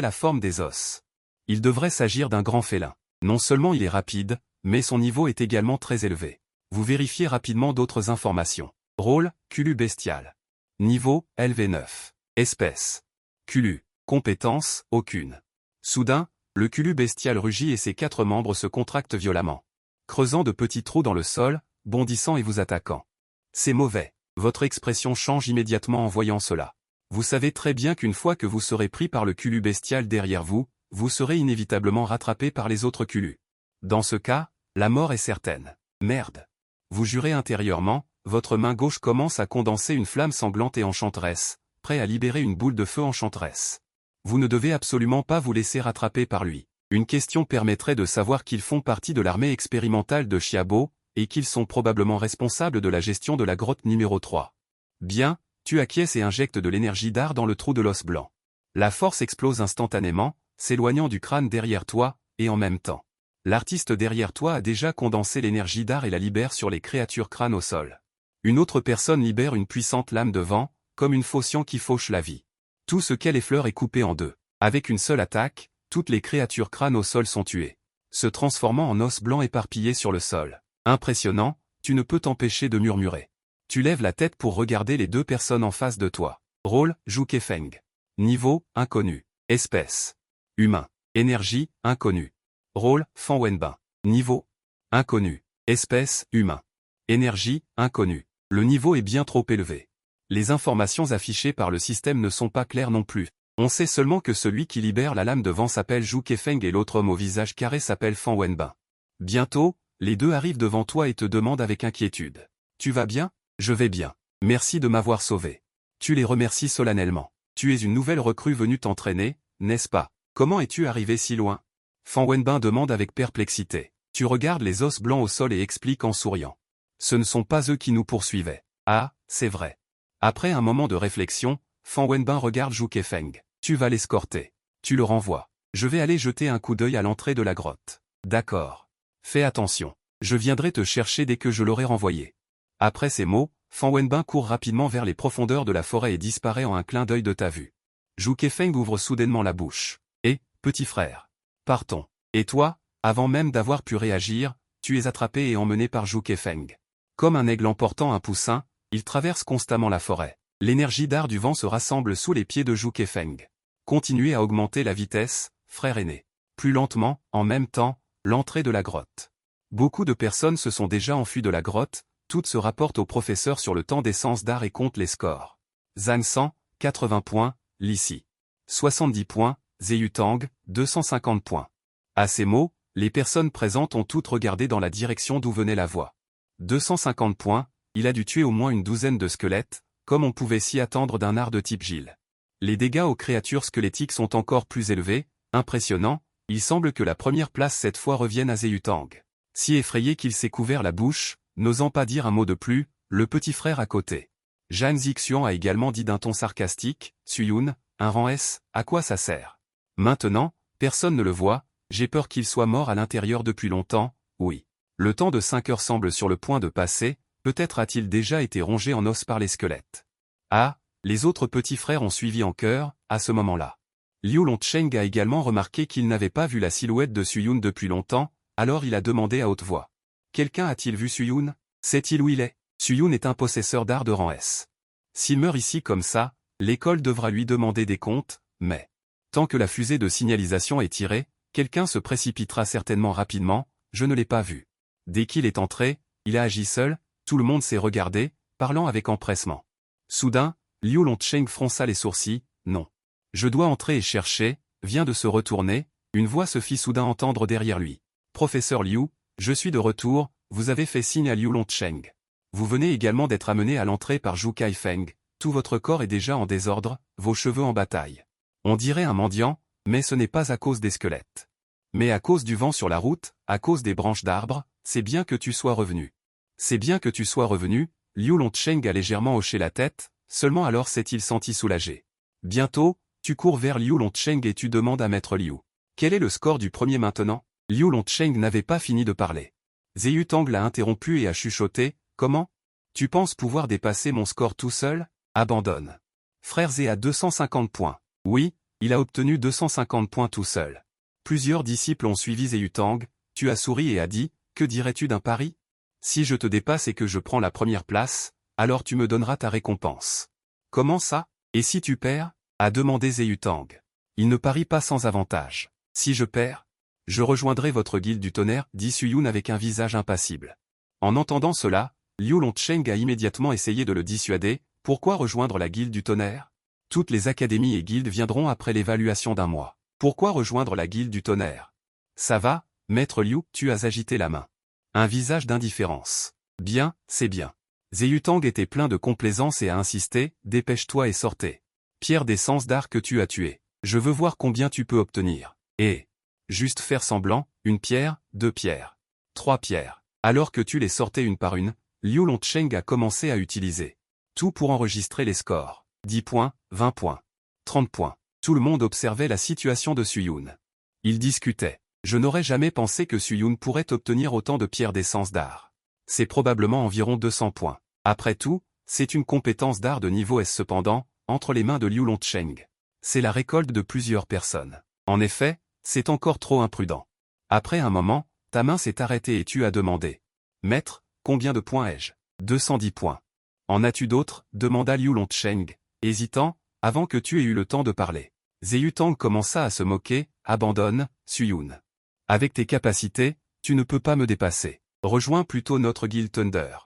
la forme des os. Il devrait s'agir d'un grand félin. Non seulement il est rapide, mais son niveau est également très élevé. Vous vérifiez rapidement d'autres informations. Rôle, Kulu bestial. Niveau, LV9. Espèce. Kulu. Compétence, aucune. Soudain, le Kulu bestial rugit et ses 4 membres se contractent violemment. Creusant de petits trous dans le sol, bondissant et vous attaquant. C'est mauvais. Votre expression change immédiatement en voyant cela. Vous savez très bien qu'une fois que vous serez pris par le Kulu bestial derrière vous, vous serez inévitablement rattrapé par les autres Kulu. Dans ce cas, la mort est certaine. Merde. Vous jurez intérieurement, votre main gauche commence à condenser une flamme sanglante et enchanteresse, prêt à libérer une boule de feu enchanteresse. Vous ne devez absolument pas vous laisser rattraper par lui. Une question permettrait de savoir qu'ils font partie de l'armée expérimentale de Chiabo, et qu'ils sont probablement responsables de la gestion de la grotte numéro 3. Bien, tu acquiesces et injectes de l'énergie d'art dans le trou de l'os blanc. La force explose instantanément, s'éloignant du crâne derrière toi, et en même temps. L'artiste derrière toi a déjà condensé l'énergie d'art et la libère sur les créatures crânes au sol. Une autre personne libère une puissante lame de vent, comme une faucille qui fauche la vie. Tout ce qu'elle effleure est coupé en deux. Avec une seule attaque, toutes les créatures crânes au sol sont tuées, se transformant en os blancs éparpillés sur le sol. Impressionnant, tu ne peux t'empêcher de murmurer. Tu lèves la tête pour regarder les deux personnes en face de toi. Rôle, Zhu Kefeng. Niveau, inconnu. Espèce. Humain. Énergie, inconnu. Rôle, Fan Wenbin. Niveau. Inconnu. Espèce, humain. Énergie, inconnu. Le niveau est bien trop élevé. Les informations affichées par le système ne sont pas claires non plus. On sait seulement que celui qui libère la lame de vent s'appelle Zhu Kefeng et l'autre homme au visage carré s'appelle Fan Wenbin. Bientôt, les deux arrivent devant toi et te demandent avec inquiétude. Tu vas bien? Je vais bien. Merci de m'avoir sauvé. Tu les remercies solennellement. Tu es une nouvelle recrue venue t'entraîner, n'est-ce pas? Comment es-tu arrivé si loin? Fan Wenbin demande avec perplexité. Tu regardes les os blancs au sol et expliques en souriant. Ce ne sont pas eux qui nous poursuivaient. Ah, c'est vrai. Après un moment de réflexion, Fan Wenbin regarde Zhu Kefeng. Tu vas l'escorter. Tu le renvoies. Je vais aller jeter un coup d'œil à l'entrée de la grotte. D'accord. Fais attention. Je viendrai te chercher dès que je l'aurai renvoyé. Après ces mots, Fan Wenbin court rapidement vers les profondeurs de la forêt et disparaît en un clin d'œil de ta vue. Zhu Kefeng ouvre soudainement la bouche. Et, petit frère. Partons. Et toi, avant même d'avoir pu réagir, tu es attrapé et emmené par Zhu Kefeng. Comme un aigle emportant un poussin, il traverse constamment la forêt. L'énergie d'art du vent se rassemble sous les pieds de Zhu Kefeng. Continuez à augmenter la vitesse, frère aîné. Plus lentement, en même temps, l'entrée de la grotte. Beaucoup de personnes se sont déjà enfuies de la grotte, toutes se rapportent au professeur sur le temps d'essence d'art et comptent les scores. Zhang 100, 80 points, Lissi. 70 points, Zeyutang, 250 points. À ces mots, les personnes présentes ont toutes regardé dans la direction d'où venait la voix. 250 points, il a dû tuer au moins une douzaine de squelettes, comme on pouvait s'y attendre d'un art de type Gilles. Les dégâts aux créatures squelettiques sont encore plus élevés, impressionnants, il semble que la première place cette fois revienne à Zeyutang. Si effrayé qu'il s'est couvert la bouche, n'osant pas dire un mot de plus, le petit frère à côté. Zhang Zixian a également dit d'un ton sarcastique, Suyun, un rang S, à quoi ça sert? Maintenant, personne ne le voit, j'ai peur qu'il soit mort à l'intérieur depuis longtemps, oui. Le temps de 5 heures semble sur le point de passer, peut-être a-t-il déjà été rongé en os par les squelettes. Ah, les autres petits frères ont suivi en chœur, à ce moment-là. Liu Longcheng a également remarqué qu'il n'avait pas vu la silhouette de Suyun depuis longtemps, alors il a demandé à haute voix. Quelqu'un a-t-il vu Suyun? Sait-il où il est? Suyun est un possesseur d'art de rang S. S'il meurt ici comme ça, l'école devra lui demander des comptes, mais... Tant que la fusée de signalisation est tirée, quelqu'un se précipitera certainement rapidement, je ne l'ai pas vu. Dès qu'il est entré, il a agi seul, tout le monde s'est regardé, parlant avec empressement. Soudain, Liu Longcheng fronça les sourcils, non. Je dois entrer et chercher, vient de se retourner, une voix se fit soudain entendre derrière lui. Professeur Liu, je suis de retour, vous avez fait signe à Liu Longcheng. Vous venez également d'être amené à l'entrée par Zhu Kefeng, tout votre corps est déjà en désordre, vos cheveux en bataille. On dirait un mendiant, mais ce n'est pas à cause des squelettes. Mais à cause du vent sur la route, à cause des branches d'arbres, c'est bien que tu sois revenu. C'est bien que tu sois revenu, Liu Longcheng a légèrement hoché la tête, seulement alors s'est-il senti soulagé. Bientôt, tu cours vers Liu Longcheng et tu demandes à Maître Liu. Quel est le score du premier maintenant? Liu Longcheng n'avait pas fini de parler. Zeyutang l'a interrompu et a chuchoté, comment? Tu penses pouvoir dépasser mon score tout seul? Abandonne. Frère Zé a 250 points. Oui, il a obtenu 250 points tout seul. Plusieurs disciples ont suivi Zeyutang, tu as souri et a dit, que dirais-tu d'un pari? Si je te dépasse et que je prends la première place, alors tu me donneras ta récompense. Comment ça? Et si tu perds? A demandé Zeyutang. Il ne parie pas sans avantage. Si je perds? Je rejoindrai votre guilde du tonnerre, dit Suyun avec un visage impassible. En entendant cela, Liu Longcheng a immédiatement essayé de le dissuader, pourquoi rejoindre la guilde du tonnerre? Toutes les académies et guildes viendront après l'évaluation d'un mois. Pourquoi rejoindre la guilde du tonnerre? Ça va, Maître Liu, tu as agité la main. Un visage d'indifférence. Bien, c'est bien. Zeyutang était plein de complaisance et a insisté, dépêche-toi et sortez. Pierre d'essence d'art que tu as tué. Je veux voir combien tu peux obtenir. Et juste faire semblant, une pierre, 2 pierres, 3 pierres. Alors que tu les sortais une par une, Liu Longcheng a commencé à utiliser tout pour enregistrer les scores. 10 points, 20 points, 30 points. Tout le monde observait la situation de Suyun. Ils discutaient. Je n'aurais jamais pensé que Suyun pourrait obtenir autant de pierres d'essence d'art. C'est probablement environ 200 points. Après tout, c'est une compétence d'art de niveau S cependant, entre les mains de Liu Longcheng. C'est la récolte de plusieurs personnes. En effet, c'est encore trop imprudent. Après un moment, ta main s'est arrêtée et tu as demandé. Maître, combien de points ai-je? 210 points. En as-tu d'autres? Demanda Liu Longcheng, hésitant, avant que tu aies eu le temps de parler. Zeyutang commença à se moquer, abandonne, Suyun. Avec tes capacités, tu ne peux pas me dépasser. Rejoins plutôt notre Guild Thunder.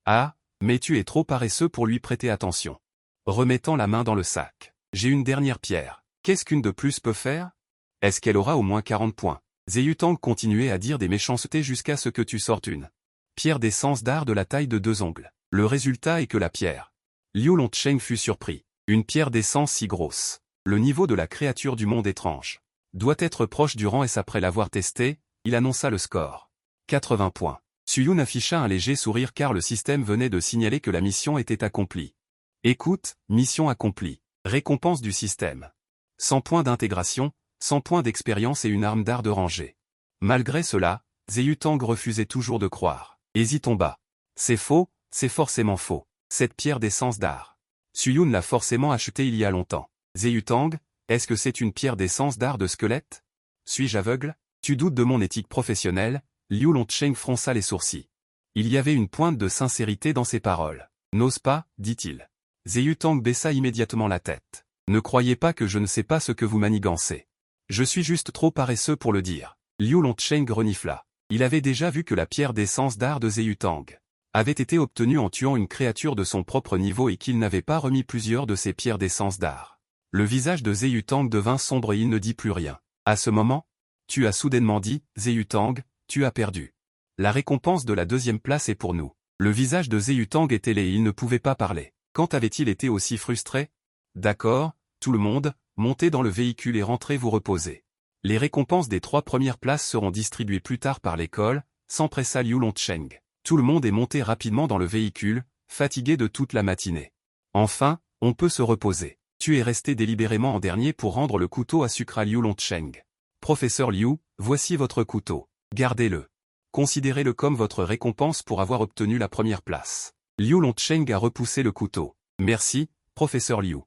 Ah, mais tu es trop paresseux pour lui prêter attention. Remettant la main dans le sac. J'ai une dernière pierre. Qu'est-ce qu'une de plus peut faire? Est-ce qu'elle aura au moins 40 points? Zeyutang continuait à dire des méchancetés jusqu'à ce que tu sortes une pierre d'essence d'art de la taille de 2 ongles. Le résultat est que la pierre. Liu Longcheng fut surpris. Une pierre d'essence si grosse. Le niveau de la créature du monde étrange doit être proche du rang S. Après l'avoir testé, il annonça le score. 80 points. Suyun afficha un léger sourire car le système venait de signaler que la mission était accomplie. Écoute, mission accomplie. Récompense du système. 100 points d'intégration, 100 points d'expérience et une arme d'art de rangée. Malgré cela, Zeyutang refusait toujours de croire. Hésitons bas. C'est faux, c'est forcément faux. Cette pierre d'essence d'art. Suyun l'a forcément achetée il y a longtemps. Zeyutang, est-ce que c'est une pierre d'essence d'art de squelette? Suis-je aveugle? Tu doutes de mon éthique professionnelle? Liu Longcheng fronça les sourcils. Il y avait une pointe de sincérité dans ses paroles. N'ose pas, dit-il. Zeyutang baissa immédiatement la tête. Ne croyez pas que je ne sais pas ce que vous manigancez. Je suis juste trop paresseux pour le dire. Liu Longcheng renifla. Il avait déjà vu que la pierre d'essence d'art de Zeyutang avait été obtenue en tuant une créature de son propre niveau et qu'il n'avait pas remis plusieurs de ses pierres d'essence d'art. Le visage de Zeyutang devint sombre et il ne dit plus rien. À ce moment, tu as soudainement dit, Zeyutang, tu as perdu. La récompense de la 2e place est pour nous. Le visage de Zeyutang était laid et il ne pouvait pas parler. Quand avait-il été aussi frustré? D'accord, tout le monde, montez dans le véhicule et rentrez vous reposer. Les récompenses des 3 premières places seront distribuées plus tard par l'école, s'empressa Liu Longcheng. Tout le monde est monté rapidement dans le véhicule, fatigué de toute la matinée. Enfin, on peut se reposer. Tu es resté délibérément en dernier pour rendre le couteau à sucre à Liu Longcheng. Professeur Liu, voici votre couteau. Gardez-le. Considérez-le comme votre récompense pour avoir obtenu la 1re place. Liu Longcheng a repoussé le couteau. Merci, professeur Liu.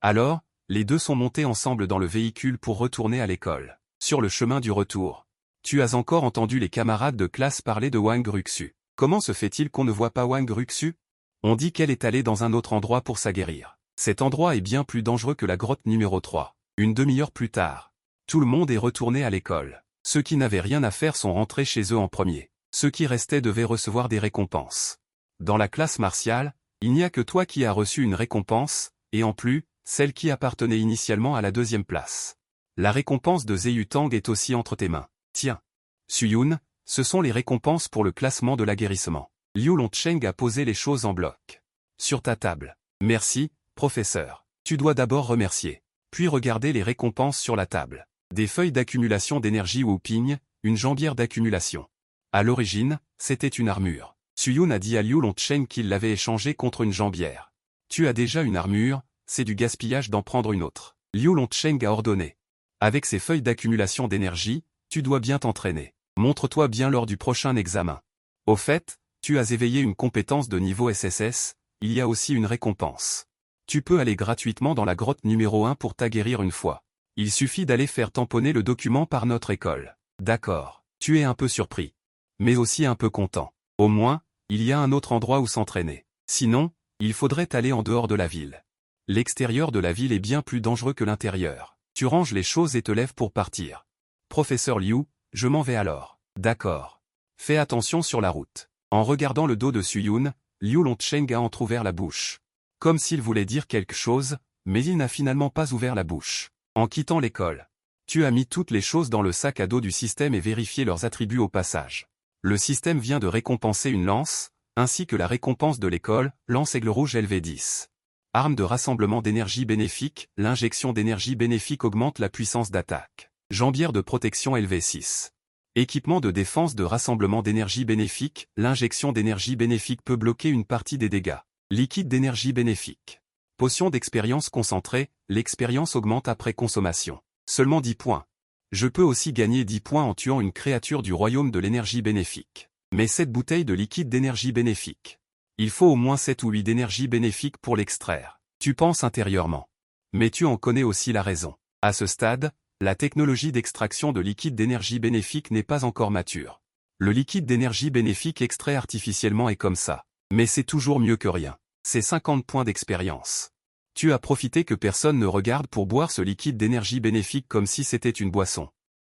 Alors, les deux sont montés ensemble dans le véhicule pour retourner à l'école. Sur le chemin du retour. Tu as encore entendu les camarades de classe parler de Wang Ruxu. Comment se fait-il qu'on ne voit pas Wang Ruxu? On dit qu'elle est allée dans un autre endroit pour s'aguerrir. Cet endroit est bien plus dangereux que la grotte numéro 3. Une demi-heure plus tard. Tout le monde est retourné à l'école. Ceux qui n'avaient rien à faire sont rentrés chez eux en premier. Ceux qui restaient devaient recevoir des récompenses. Dans la classe martiale, il n'y a que toi qui as reçu une récompense, et en plus, celle qui appartenait initialement à la 2e place. La récompense de Zeyutang est aussi entre tes mains. Tiens. Suyun, ce sont les récompenses pour le classement de l'aguerrissement. Liu Longcheng a posé les choses en bloc. Sur ta table. Merci, professeur. Tu dois d'abord remercier. Puis regarder les récompenses sur la table. Des feuilles d'accumulation d'énergie ou ping, une jambière d'accumulation. À l'origine, c'était une armure. Suyun a dit à Liu Longcheng qu'il l'avait échangée contre une jambière. Tu as déjà une armure, c'est du gaspillage d'en prendre une autre. Liu Longcheng a ordonné. Avec ces feuilles d'accumulation d'énergie, tu dois bien t'entraîner. Montre-toi bien lors du prochain examen. Au fait, tu as éveillé une compétence de niveau SSS, il y a aussi une récompense. Tu peux aller gratuitement dans la grotte numéro 1 pour t'aguerrir une fois. Il suffit d'aller faire tamponner le document par notre école. D'accord, tu es un peu surpris. Mais aussi un peu content. Au moins, il y a un autre endroit où s'entraîner. Sinon, il faudrait aller en dehors de la ville. L'extérieur de la ville est bien plus dangereux que l'intérieur. Tu ranges les choses et te lèves pour partir. Professeur Liu, je m'en vais alors. D'accord. Fais attention sur la route. En regardant le dos de Suyun, Liu Longcheng a entrouvert la bouche. Comme s'il voulait dire quelque chose, mais il n'a finalement pas ouvert la bouche. En quittant l'école. Tu as mis toutes les choses dans le sac à dos du système et vérifié leurs attributs au passage. Le système vient de récompenser une lance, ainsi que la récompense de l'école, lance aigle rouge LV10. Arme de rassemblement d'énergie bénéfique, l'injection d'énergie bénéfique augmente la puissance d'attaque. Jambière de protection LV6. Équipement de défense de rassemblement d'énergie bénéfique, l'injection d'énergie bénéfique peut bloquer une partie des dégâts. Liquide d'énergie bénéfique. Potion d'expérience concentrée, l'expérience augmente après consommation. Seulement 10 points. Je peux aussi gagner 10 points en tuant une créature du royaume de l'énergie bénéfique. Mais cette bouteille de liquide d'énergie bénéfique. Il faut au moins 7 ou 8 d'énergie bénéfique pour l'extraire. Tu penses intérieurement. Mais tu en connais aussi la raison. À ce stade, la technologie d'extraction de liquide d'énergie bénéfique n'est pas encore mature. Le liquide d'énergie bénéfique extrait artificiellement est comme ça. Mais c'est toujours mieux que rien. C'est 50 points d'expérience. Tu as profité que personne ne regarde pour boire ce liquide d'énergie bénéfique comme si c'était une boisson.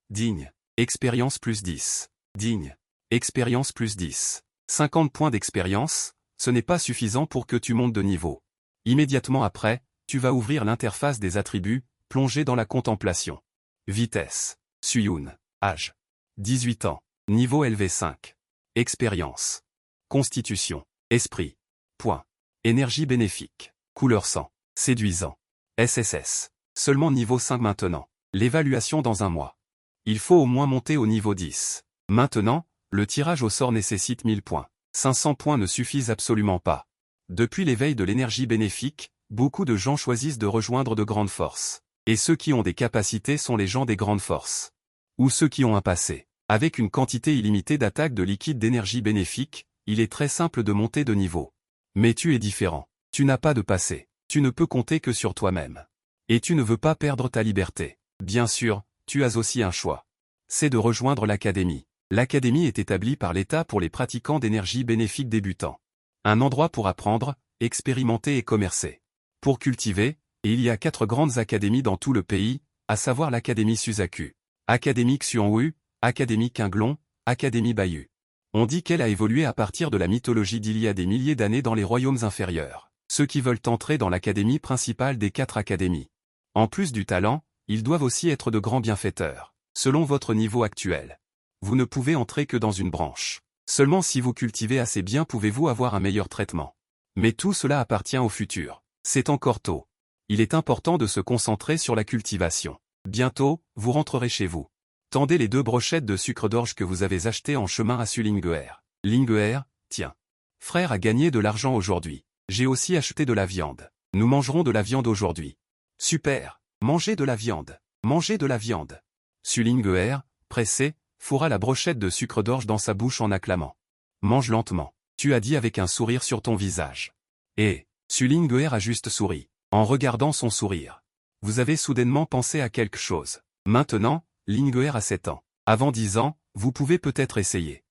Digne. Expérience plus 10. Digne. Expérience plus 10. 50 points d'expérience, ce n'est pas suffisant pour que tu montes de niveau. Immédiatement après, tu vas ouvrir l'interface des attributs, plonger dans la contemplation. Vitesse. Suyun. Âge. 18 ans. Niveau LV5. Expérience. Constitution. Esprit. Point. Énergie bénéfique. Couleur sang. Séduisant. SSS. Seulement niveau 5 maintenant. L'évaluation dans un mois. Il faut au moins monter au niveau 10. Maintenant, le tirage au sort nécessite 1000 points. 500 points ne suffisent absolument pas. Depuis l'éveil de l'énergie bénéfique, beaucoup de gens choisissent de rejoindre de grandes forces. Et ceux qui ont des capacités sont les gens des grandes forces. Ou ceux qui ont un passé. Avec une quantité illimitée d'attaques de liquide d'énergie bénéfique, il est très simple de monter de niveau. Mais tu es différent. Tu n'as pas de passé. Tu ne peux compter que sur toi-même. Et tu ne veux pas perdre ta liberté. Bien sûr, tu as aussi un choix. C'est de rejoindre l'académie. L'académie est établie par l'État pour les pratiquants d'énergie bénéfique débutants. Un endroit pour apprendre, expérimenter et commercer. Pour cultiver, et il y a 4 grandes académies dans tout le pays, à savoir l'Académie Suzaku, Académie Xuanwu, Académie Qinglong, Académie Baiyu. On dit qu'elle a évolué à partir de la mythologie d'il y a des milliers d'années dans les royaumes inférieurs. Ceux qui veulent entrer dans l'académie principale des 4 académies. En plus du talent, ils doivent aussi être de grands bienfaiteurs. Selon votre niveau actuel. Vous ne pouvez entrer que dans une branche. Seulement si vous cultivez assez bien pouvez-vous avoir un meilleur traitement. Mais tout cela appartient au futur. C'est encore tôt. Il est important de se concentrer sur la cultivation. Bientôt, vous rentrerez chez vous. Tendez les 2 brochettes de sucre d'orge que vous avez achetées en chemin à Sulinguer. Linguer, tiens. Frère a gagné de l'argent aujourd'hui. J'ai aussi acheté de la viande. Nous mangerons de la viande aujourd'hui. Super. Mangez de la viande. Mangez de la viande. Sulinguer, pressé, fourra la brochette de sucre d'orge dans sa bouche en acclamant. Mange lentement. Tu as dit avec un sourire sur ton visage. Et, Sulinguer a juste souri. En regardant son sourire. Vous avez soudainement pensé à quelque chose. Maintenant, Linguer a 7 ans. Avant 10 ans, vous pouvez peut-être essayer.